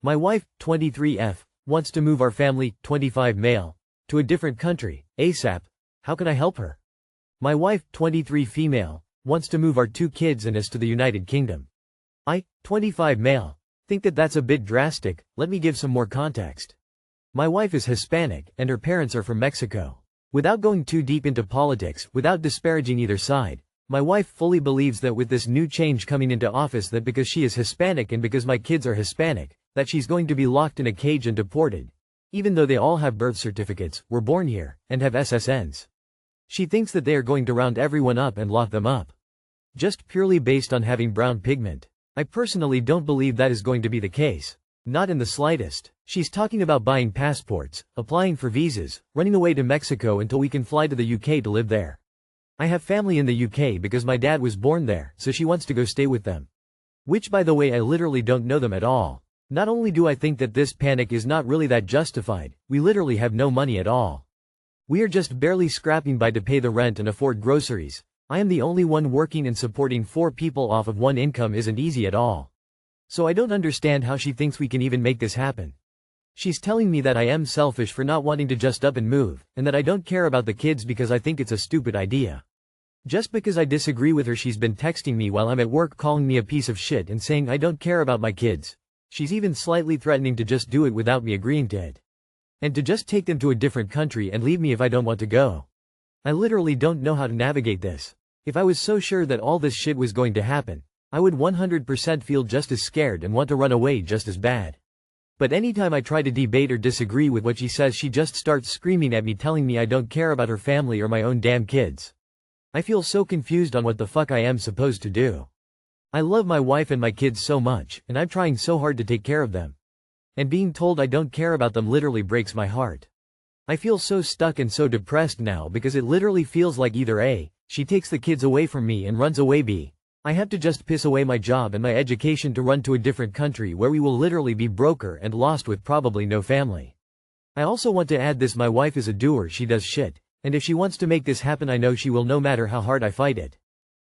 My wife, 23F, wants to move our family, 25 male, to a different country, ASAP. How can I help her? My wife, 23 female, wants to move our 2 kids and us to the United Kingdom. I, 25 male, think that that's a bit drastic. Let me give some more context. My wife is Hispanic, and her parents are from Mexico. Without going too deep into politics, without disparaging either side, my wife fully believes that with this new change coming into office, that because she is Hispanic and because my kids are Hispanic, that she's going to be locked in a cage and deported. Even though they all have birth certificates, were born here, and have SSNs. She thinks that they are going to round everyone up and lock them up. Just purely based on having brown pigment. I personally don't believe that is going to be the case. Not in the slightest. She's talking about buying passports, applying for visas, running away to Mexico until we can fly to the UK to live there. I have family in the UK because my dad was born there, so she wants to go stay with them. Which, by the way, I literally don't know them at all. Not only do I think that this panic is not really that justified, we literally have no money at all. We are just barely scrapping by to pay the rent and afford groceries. I am the only one working, and supporting 4 people off of 1 income isn't easy at all. So I don't understand how she thinks we can even make this happen. She's telling me that I am selfish for not wanting to just up and move, and that I don't care about the kids because I think it's a stupid idea. Just because I disagree with her, she's been texting me while I'm at work, calling me a piece of shit and saying I don't care about my kids. She's even slightly threatening to just do it without me agreeing to it. And to just take them to a different country and leave me if I don't want to go. I literally don't know how to navigate this. If I was so sure that all this shit was going to happen, I would 100% feel just as scared and want to run away just as bad. But anytime I try to debate or disagree with what she says, she just starts screaming at me, telling me I don't care about her family or my own damn kids. I feel so confused on what the fuck I am supposed to do. I love my wife and my kids so much, and I'm trying so hard to take care of them. And being told I don't care about them literally breaks my heart. I feel so stuck and so depressed now because it literally feels like either A, she takes the kids away from me and runs away, B, I have to just piss away my job and my education to run to a different country where we will literally be broker and lost with probably no family. I also want to add this: my wife is a doer, she does shit, and if she wants to make this happen, I know she will, no matter how hard I fight it.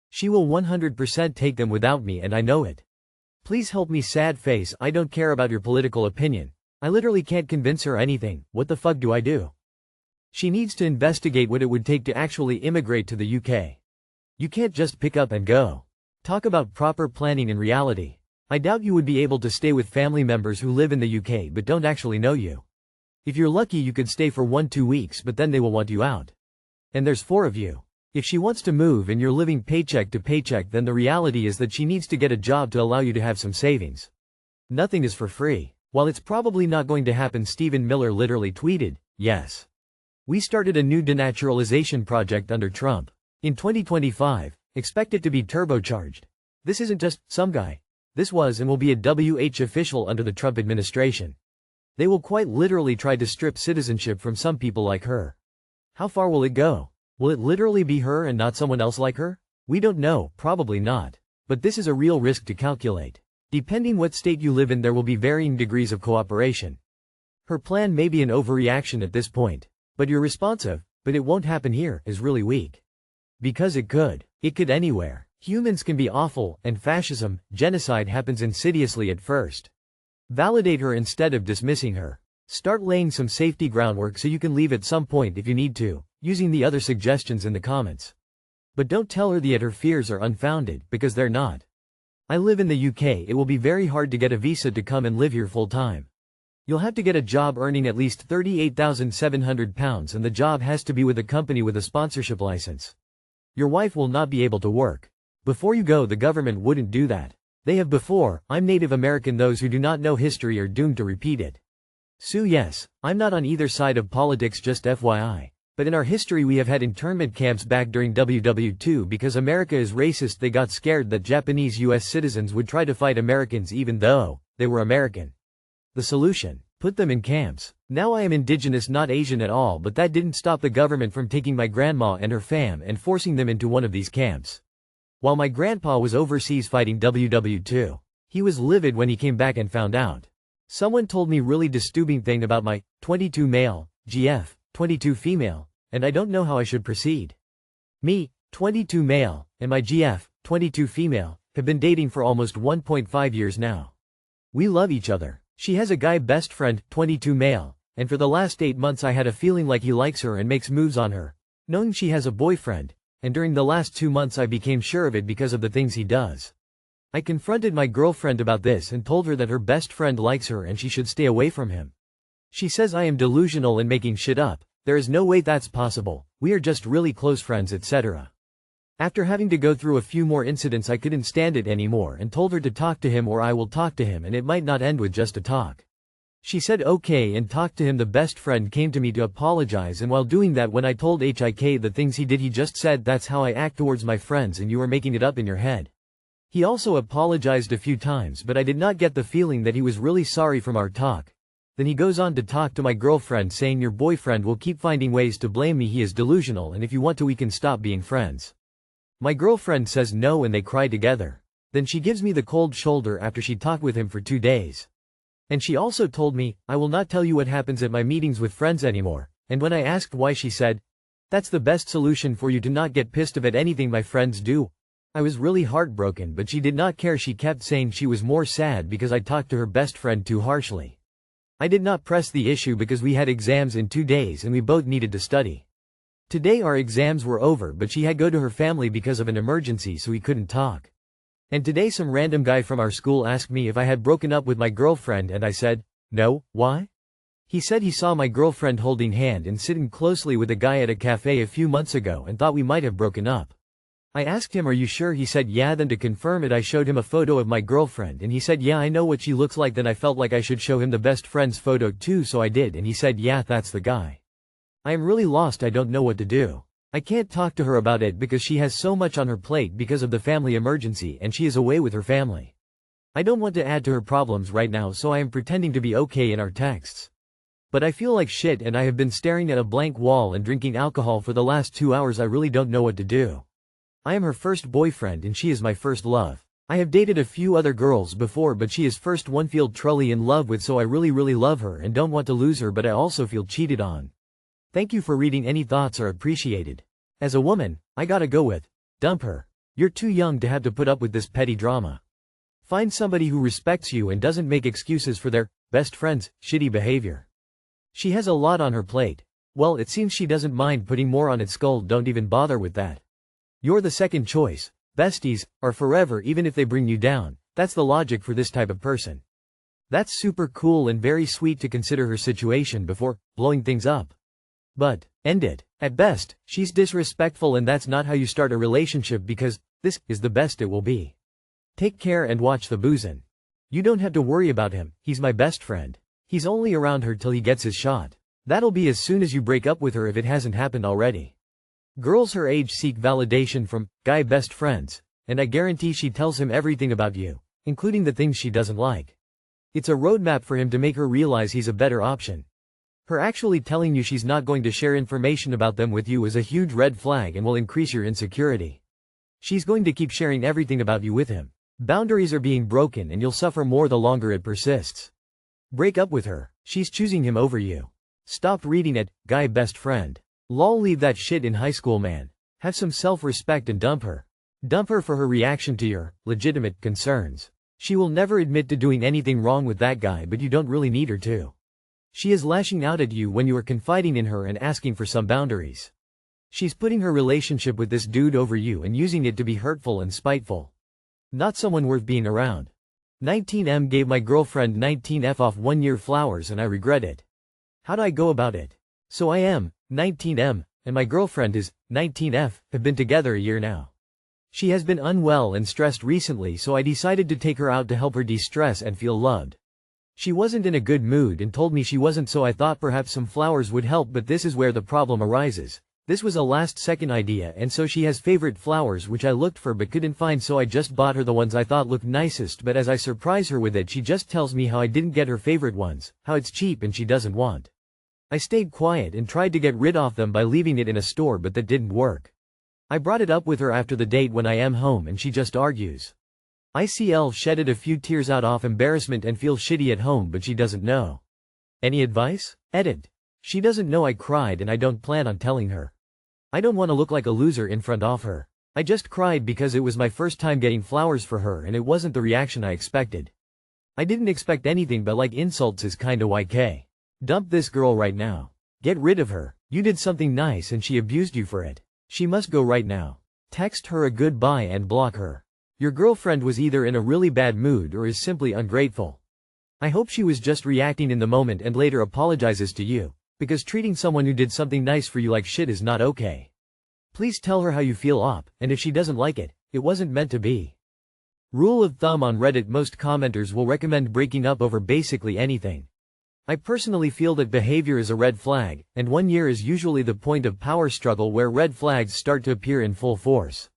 She will 100% take them without me, and I know it. Please help me, sad face. I don't care about your political opinion. I literally can't convince her anything. What the fuck do I do? She needs to investigate what it would take to actually immigrate to the UK. You can't just pick up and go. Talk about proper planning in reality. I doubt you would be able to stay with family members who live in the UK but don't actually know you. If you're lucky, you could stay for 1-2 weeks, but then they will want you out. And there's 4 of you. If she wants to move and you're living paycheck to paycheck, then the reality is that she needs to get a job to allow you to have some savings. Nothing is for free. While it's probably not going to happen, Stephen Miller literally tweeted, "Yes. We started a new denaturalization project under Trump. In 2025, expect it to be turbocharged. This isn't just some guy. This was and will be a WH official under the Trump administration. They will quite literally try to strip citizenship from some people like her. How far will it go? Will it literally be her and not someone else like her? We don't know, probably not. But this is a real risk to calculate. Depending what state you live in, there will be varying degrees of cooperation. Her plan may be an overreaction at this point. But you're responsive, but it won't happen here, is really weak. Because it could. It could anywhere. Humans can be awful, and fascism, genocide happens insidiously at first. Validate her instead of dismissing her. Start laying some safety groundwork so you can leave at some point if you need to, using the other suggestions in the comments. But don't tell her that her fears are unfounded, because they're not. I live in the UK. It will be very hard to get a visa to come and live here full time. You'll have to get a job earning at least £38,700, and the job has to be with a company with a sponsorship license. Your wife will not be able to work. Before you go, the government wouldn't do that. They have before. I'm Native American. Those who do not know history are doomed to repeat it. Sue, yes, I'm not on either side of politics, just FYI. But in our history we have had internment camps back during WW2 because America is racist. They got scared that Japanese US citizens would try to fight Americans even though they were American. The solution? Put them in camps. Now I am indigenous, not Asian at all, but that didn't stop the government from taking my grandma and her fam and forcing them into one of these camps. While my grandpa was overseas fighting WW2, he was livid when he came back and found out. Someone told me really disturbing thing about my 22 male, GF, 22 female, and I don't know how I should proceed. Me, 22 male, and my GF, 22 female, have been dating for almost 1.5 years now. We love each other. She has a guy best friend, 22 male, and for the last 8 months I had a feeling like he likes her and makes moves on her, knowing she has a boyfriend, and during the last 2 months I became sure of it because of the things he does. I confronted my girlfriend about this and told her that her best friend likes her and she should stay away from him. She says I am delusional and making shit up, there is no way that's possible, we are just really close friends, etc. After having to go through a few more incidents I couldn't stand it anymore and told her to talk to him or I will talk to him and it might not end with just a talk. She said okay and talked to him. The best friend came to me to apologize, and while doing that when I told HIK the things he did he just said that's how I act towards my friends and you are making it up in your head. He also apologized a few times but I did not get the feeling that he was really sorry from our talk. Then he goes on to talk to my girlfriend saying your boyfriend will keep finding ways to blame me, he is delusional, and if you want to we can stop being friends. My girlfriend says no and they cry together. Then she gives me the cold shoulder after she talked with him for 2 days. And she also told me, I will not tell you what happens at my meetings with friends anymore, and when I asked why she said, that's the best solution for you to not get pissed off at anything my friends do. I was really heartbroken but she did not care. She kept saying she was more sad because I talked to her best friend too harshly. I did not press the issue because we had exams in 2 days and we both needed to study. Today our exams were over but she had to go to her family because of an emergency so we couldn't talk. And today some random guy from our school asked me if I had broken up with my girlfriend and I said, no, why? He said he saw my girlfriend holding hand and sitting closely with a guy at a cafe a few months ago and thought we might have broken up. I asked him are you sure? He said yeah. Then to confirm it I showed him a photo of my girlfriend and he said yeah I know what she looks like. Then I felt like I should show him the best friend's photo too so I did and he said yeah that's the guy. I am really lost, I don't know what to do. I can't talk to her about it because she has so much on her plate because of the family emergency and she is away with her family. I don't want to add to her problems right now so I am pretending to be okay in our texts. But I feel like shit and I have been staring at a blank wall and drinking alcohol for the last 2 hours. I really don't know what to do. I am her first boyfriend and she is my first love. I have dated a few other girls before but she is first one feel truly in love with so I really love her and don't want to lose her but I also feel cheated on. Thank you for reading. Any thoughts are appreciated. As a woman, I gotta go with, dump her. You're too young to have to put up with this petty drama. Find somebody who respects you and doesn't make excuses for their best friend's shitty behavior. She has a lot on her plate. Well, it seems she doesn't mind putting more on its skull. Don't even bother with that. You're the second choice. Besties are forever even if they bring you down. That's the logic for this type of person. That's super cool and very sweet to consider her situation before blowing things up. But end it. At best, she's disrespectful and that's not how you start a relationship because this is the best it will be. Take care and watch the boozin'. You don't have to worry about him, he's my best friend. He's only around her till he gets his shot. That'll be as soon as you break up with her if it hasn't happened already. Girls her age seek validation from guy best friends, and I guarantee she tells him everything about you, including the things she doesn't like. It's a roadmap for him to make her realize he's a better option. Her actually telling you she's not going to share information about them with you is a huge red flag and will increase your insecurity. She's going to keep sharing everything about you with him. Boundaries are being broken and you'll suffer more the longer it persists. Break up with her. She's choosing him over you. Stop reading it, guy best friend. Lol, leave that shit in high school, man. Have some self-respect and dump her. Dump her for her reaction to your legitimate concerns. She will never admit to doing anything wrong with that guy but you don't really need her to. She is lashing out at you when you are confiding in her and asking for some boundaries. She's putting her relationship with this dude over you and using it to be hurtful and spiteful. Not someone worth being around. 19M gave my girlfriend 19F off 1 year flowers and I regret it. How'd I go about it? So I am 19M, and my girlfriend is 19F, have been together a year now. She has been unwell and stressed recently so I decided to take her out to help her de-stress and feel loved. She wasn't in a good mood and told me she wasn't so I thought perhaps some flowers would help but this is where the problem arises. This was a last-second idea and so she has favorite flowers which I looked for but couldn't find so I just bought her the ones I thought looked nicest but as I surprise her with it she just tells me how I didn't get her favorite ones, how it's cheap and she doesn't want. I stayed quiet and tried to get rid of them by leaving it in a store but that didn't work. I brought it up with her after the date when I am home and she just argues. ICL shedded a few tears out of embarrassment and feels shitty at home but she doesn't know. Any advice? Edit. She doesn't know I cried and I don't plan on telling her. I don't want to look like a loser in front of her. I just cried because it was my first time getting flowers for her and it wasn't the reaction I expected. I didn't expect anything but like insults is kinda YK. Dump this girl right now. Get rid of her. You did something nice and she abused you for it. She must go right now. Text her a goodbye and block her. Your girlfriend was either in a really bad mood or is simply ungrateful. I hope she was just reacting in the moment and later apologizes to you, because treating someone who did something nice for you like shit is not okay. Please tell her how you feel and if she doesn't like it, it wasn't meant to be. Rule of thumb on Reddit: most commenters will recommend breaking up over basically anything. I personally feel that behavior is a red flag, and 1 year is usually the point of power struggle where red flags start to appear in full force.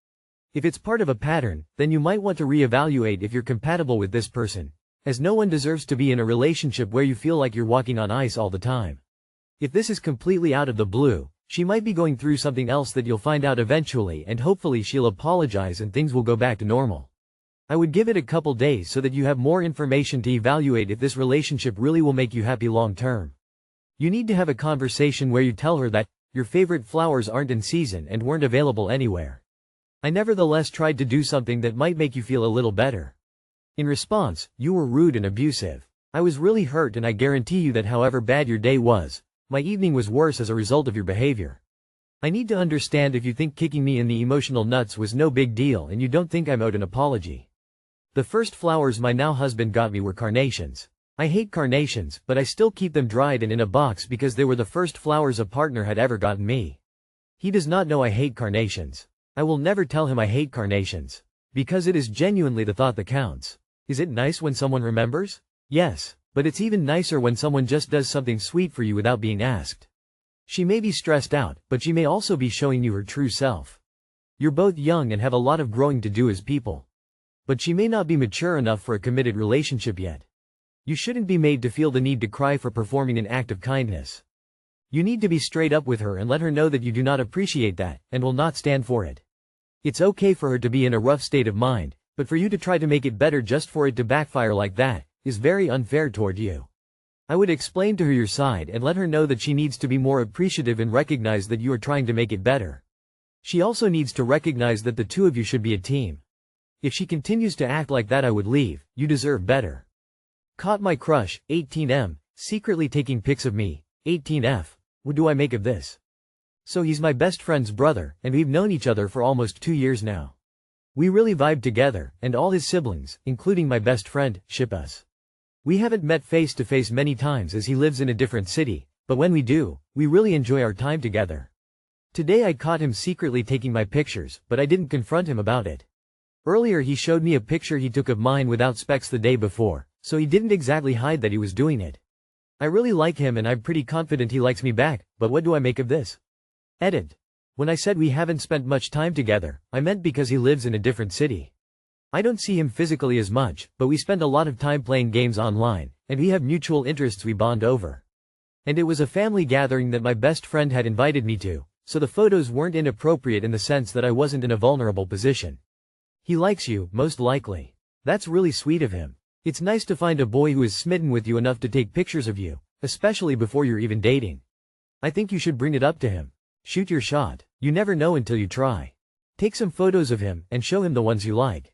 If it's part of a pattern, then you might want to reevaluate if you're compatible with this person, as no one deserves to be in a relationship where you feel like you're walking on ice all the time. If this is completely out of the blue, she might be going through something else that you'll find out eventually, and hopefully she'll apologize and things will go back to normal. I would give it a couple days so that you have more information to evaluate if this relationship really will make you happy long term. You need to have a conversation where you tell her that your favorite flowers aren't in season and weren't available anywhere. I nevertheless tried to do something that might make you feel a little better. In response, you were rude and abusive. I was really hurt, and I guarantee you that however bad your day was, my evening was worse as a result of your behavior. I need to understand if you think kicking me in the emotional nuts was no big deal and you don't think I'm owed an apology. The first flowers my now husband got me were carnations. I hate carnations, but I still keep them dried and in a box because they were the first flowers a partner had ever gotten me. He does not know I hate carnations. I will never tell him I hate carnations, because it is genuinely the thought that counts. Is it nice when someone remembers? Yes, but it's even nicer when someone just does something sweet for you without being asked. She may be stressed out, but she may also be showing you her true self. You're both young and have a lot of growing to do as people. But she may not be mature enough for a committed relationship yet. You shouldn't be made to feel the need to cry for performing an act of kindness. You need to be straight up with her and let her know that you do not appreciate that, and will not stand for it. It's okay for her to be in a rough state of mind, but for you to try to make it better just for it to backfire like that, is very unfair toward you. I would explain to her your side and let her know that she needs to be more appreciative and recognize that you are trying to make it better. She also needs to recognize that the two of you should be a team. If she continues to act like that, I would leave. You deserve better. Caught my crush, 18M, secretly taking pics of me, 18F. What do I make of this? So he's my best friend's brother, and we've known each other for almost 2 years now. We really vibe together, and all his siblings, including my best friend, ship us. We haven't met face to face many times as he lives in a different city, but when we do, we really enjoy our time together. Today I caught him secretly taking my pictures, but I didn't confront him about it. Earlier he showed me a picture he took of mine without specs the day before, so he didn't exactly hide that he was doing it. I really like him and I'm pretty confident he likes me back, but what do I make of this? Edit. When I said we haven't spent much time together, I meant because he lives in a different city. I don't see him physically as much, but we spend a lot of time playing games online, and we have mutual interests we bond over. And it was a family gathering that my best friend had invited me to, so the photos weren't inappropriate in the sense that I wasn't in a vulnerable position. He likes you, most likely. That's really sweet of him. It's nice to find a boy who is smitten with you enough to take pictures of you, especially before you're even dating. I think you should bring it up to him. Shoot your shot. You never know until you try. Take some photos of him, and show him the ones you like.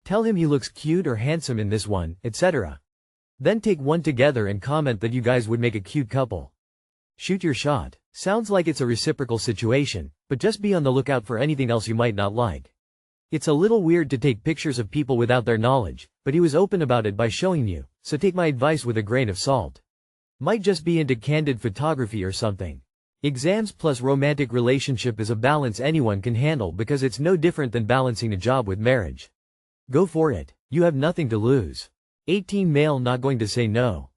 Tell him he looks cute or handsome in this one, etc. Then take one together and comment that you guys would make a cute couple. Shoot your shot. Sounds like it's a reciprocal situation, but just be on the lookout for anything else you might not like. It's a little weird to take pictures of people without their knowledge, but he was open about it by showing you, so take my advice with a grain of salt. Might just be into candid photography or something. Exams plus romantic relationship is a balance anyone can handle because it's no different than balancing a job with marriage. Go for it. You have nothing to lose. 18 male not going to say no.